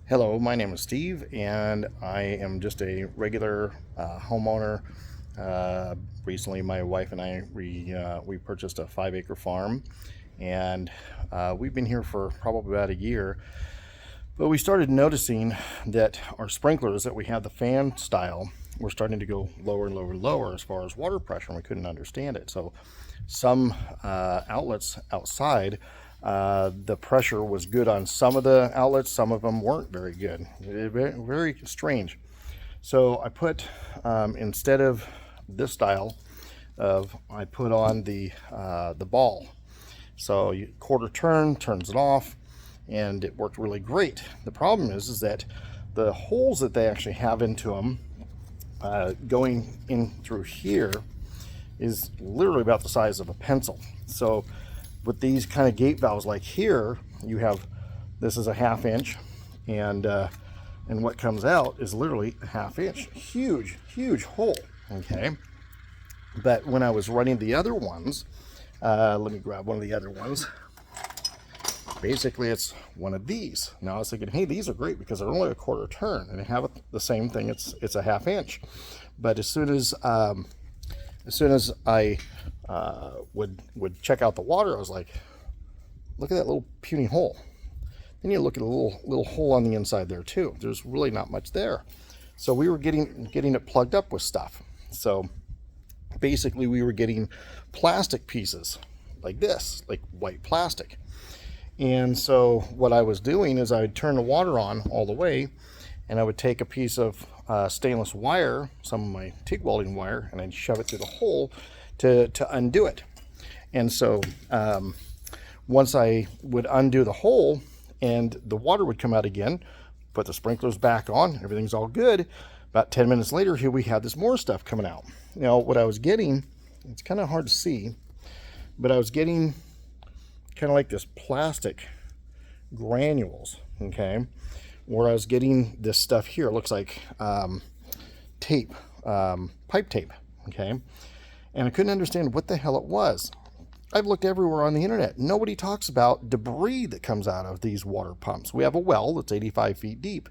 Hello, my name is Steve, and I am just a regular homeowner. Recently, my wife and I we purchased a 5-acre farm, and we've been here for probably about a year. But we started noticing that our sprinklers that we had, the fan style, were starting to go lower and lower and lower as far as water pressure, and we couldn't understand it. So some outlets outside, the pressure was good on some of the outlets, some of them weren't very good. Very, very strange. So I put, instead of this style of, I put on the ball. So you quarter turn, turns it off, and it worked really great. The problem is that the holes that they actually have into them, going in through here, is literally about the size of a pencil. So with these kind of gate valves like here, you have, this is a 1/2 inch, and what comes out is literally a 1/2 inch. Huge hole. Okay, but when I was running the other ones, let me grab one of the other ones. Basically, it's one of these. Now I was thinking, hey, these are great because they're only a quarter turn, and they have the same thing. It's a 1/2 inch. But as soon as I would check out the water, I was like, look at that little puny hole. Then you look at a little hole on the inside there too. There's really not much there. So we were getting it plugged up with stuff. So basically, we were getting plastic pieces like this, like white plastic. And so what I was doing is I would turn the water on all the way, and I would take a piece of stainless wire, some of my TIG welding wire, and I'd shove it through the hole to undo it. And so once I would undo the hole and the water would come out again, put the sprinklers back on, everything's all good. About 10 minutes later, here we had this more stuff coming out. Now, what I was getting, it's kind of hard to see, but I was getting kind of like this plastic granules, okay, where I was getting this stuff here. It looks like tape, pipe tape, okay, and I couldn't understand what the hell it was. I've looked everywhere on the internet. Nobody talks about debris that comes out of these water pumps. We have a well that's 85 feet deep.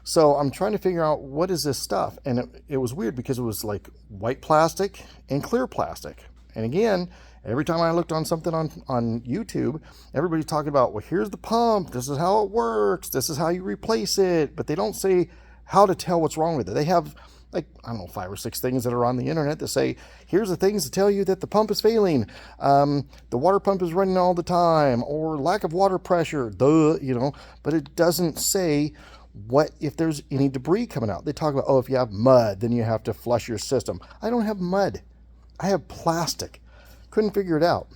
So I'm trying to figure out what is this stuff. And it was weird because it was like white plastic and clear plastic. And again, every time I looked on something on YouTube, everybody's talking about, well, here's the pump. This is how it works. This is how you replace it. But they don't say how to tell what's wrong with it. They have, like, I don't know, 5 or 6 things that are on the internet that say, here's the things to tell you that the pump is failing. The water pump is running all the time, or lack of water pressure, but it doesn't say what if there's any debris coming out. They talk about, oh, if you have mud, then you have to flush your system. I don't have mud. I have plastic. Couldn't figure it out.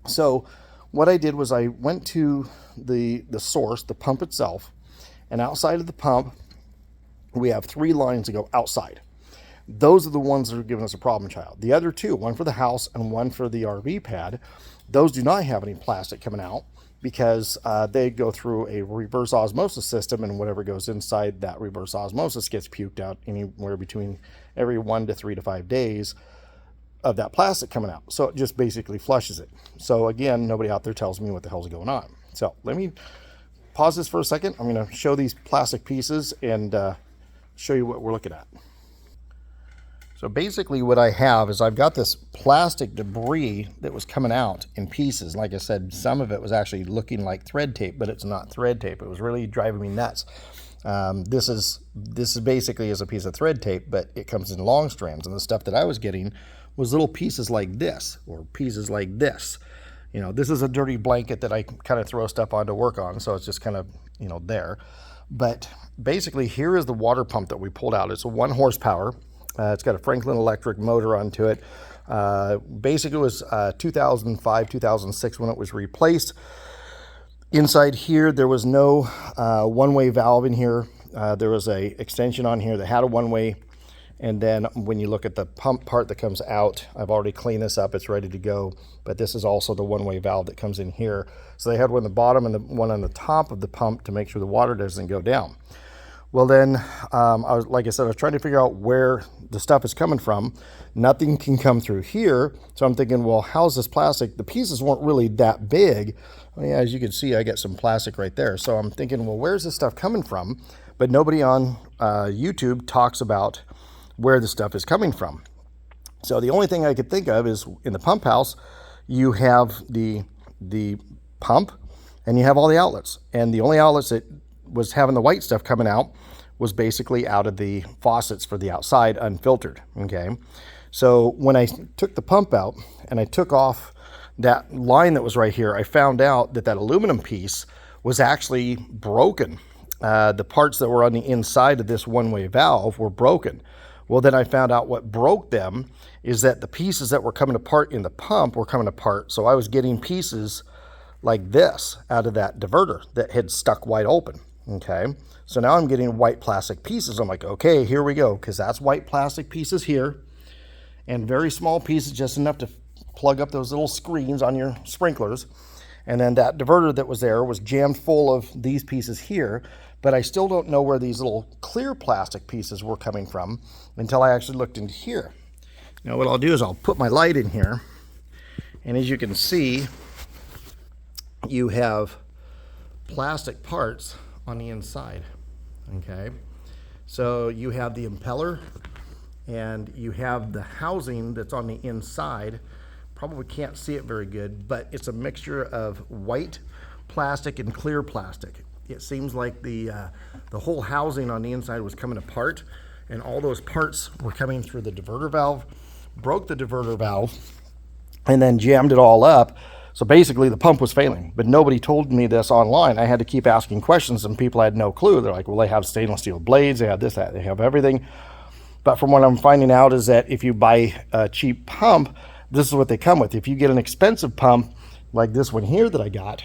So what I did was I went to the source, the pump itself, and outside of the pump, we have 3 lines that go outside. Those are the ones that are giving us a problem child. The other 2, one for the house and one for the RV pad, those do not have any plastic coming out because they go through a reverse osmosis system, and whatever goes inside that reverse osmosis gets puked out anywhere between every 1 to 3 to 5 days of that plastic coming out. So it just basically flushes it. So again, nobody out there tells me what the hell's going on. So let me pause this for a second. I'm going to show these plastic pieces and show you what we're looking at. So basically what I have is I've got this plastic debris that was coming out in pieces. Like I said, some of it was actually looking like thread tape, but it's not thread tape. It was really driving me nuts. This is basically is a piece of thread tape, but it comes in long strands, and the stuff that I was getting was little pieces like this, or pieces like this. This is a dirty blanket that I kind of throw stuff on to work on, so it's just kind of, there. But basically, here is the water pump that we pulled out. It's a 1 horsepower. It's got a Franklin electric motor onto it. Basically, it was 2005, 2006 when it was replaced. Inside here, there was no one-way valve in here. There was a extension on here that had a one-way. And then when you look at the pump part that comes out, I've already cleaned this up. It's ready to go. But this is also the one-way valve that comes in here. So they had one on the bottom and the one on the top of the pump to make sure the water doesn't go down. Well, then, like I said, I was trying to figure out where the stuff is coming from. Nothing can come through here. So I'm thinking, well, how's this plastic? The pieces weren't really that big. Well, yeah, as you can see, I got some plastic right there. So I'm thinking, well, where's this stuff coming from? But nobody on YouTube talks about where the stuff is coming from. So the only thing I could think of is in the pump house, you have the pump and you have all the outlets. And the only outlets that was having the white stuff coming out was basically out of the faucets for the outside, unfiltered, okay? So when I took the pump out and I took off that line that was right here, I found out that that aluminum piece was actually broken. The parts that were on the inside of this one-way valve were broken. Well, then I found out what broke them is that the pieces that were coming apart in the pump were coming apart. So I was getting pieces like this out of that diverter that had stuck wide open. Okay, so now I'm getting white plastic pieces. I'm like, okay, here we go, because that's white plastic pieces here, and very small pieces, just enough to plug up those little screens on your sprinklers. And then that diverter that was there was jammed full of these pieces here, but I still don't know where these little clear plastic pieces were coming from until I actually looked into here. Now what I'll do is I'll put my light in here, and as you can see, you have plastic parts on the inside. Okay, so you have the impeller and you have the housing that's on the inside. Probably can't see it very good, but it's a mixture of white plastic and clear plastic. It seems like the whole housing on the inside was coming apart, and all those parts were coming through the diverter valve, broke the diverter valve, and then jammed it all up. So basically the pump was failing, but nobody told me this online. I had to keep asking questions, and people had no clue. They're like, well, they have stainless steel blades, they have this, that, they have everything. But from what I'm finding out is that if you buy a cheap pump, this is what they come with. If you get an expensive pump like this one here that I got,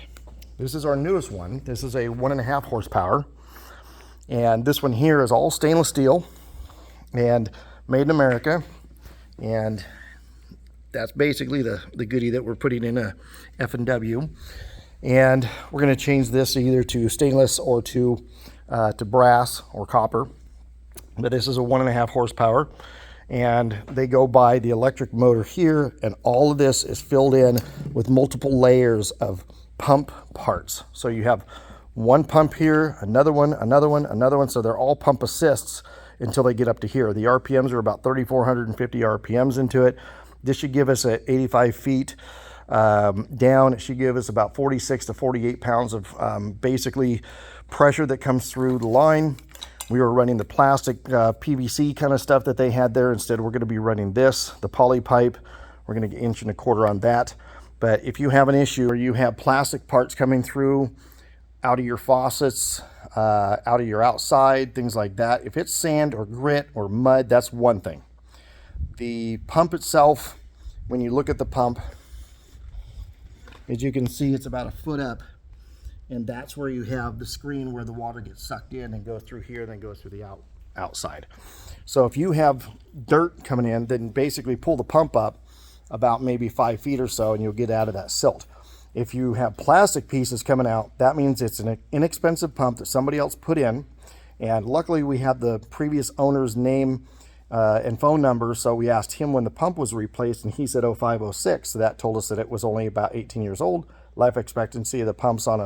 this is our newest one. This is a 1.5 horsepower. And this one here is all stainless steel and made in America. And that's basically the goodie that we're putting in a F&W. And we're going to change this either to stainless or to brass or copper. But this is a 1.5 horsepower. And they go by the electric motor here. And all of this is filled in with multiple layers of pump parts. So you have one pump here, another one, another one, another one. So they're all pump assists until they get up to here. The RPMs are about 3,450 RPMs into it. This should give us at 85 feet down. It should give us about 46 to 48 pounds of basically pressure that comes through the line. We were running the plastic PVC kind of stuff that they had there. Instead, we're going to be running this, the poly pipe. We're going to get 1.25 inches on that. But if you have an issue or you have plastic parts coming through out of your faucets, out of your outside, things like that, if it's sand or grit or mud, that's one thing. The pump itself, when you look at the pump, as you can see, it's about 1 foot up, and that's where you have the screen where the water gets sucked in and goes through here and then goes through the outside. So if you have dirt coming in, then basically pull the pump up about maybe 5 feet or so and you'll get out of that silt. If you have plastic pieces coming out, that means it's an inexpensive pump that somebody else put in, and luckily we have the previous owner's name and phone number, so we asked him when the pump was replaced, and he said 0506. So that told us that it was only about 18 years old. Life expectancy of the pumps on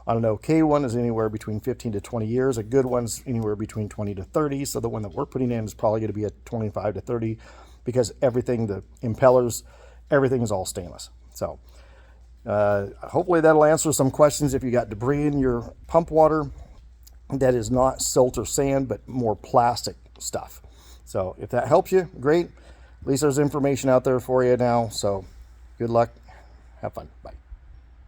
an okay one is anywhere between 15 to 20 years. A good one's anywhere between 20 to 30. So the one that we're putting in is probably going to be at 25 to 30 because everything, the impellers, everything is all stainless. So hopefully that'll answer some questions if you got debris in your pump water that is not silt or sand, but more plastic stuff. So if that helps you, great. At least there's information out there for you now. So good luck. Have fun. Bye.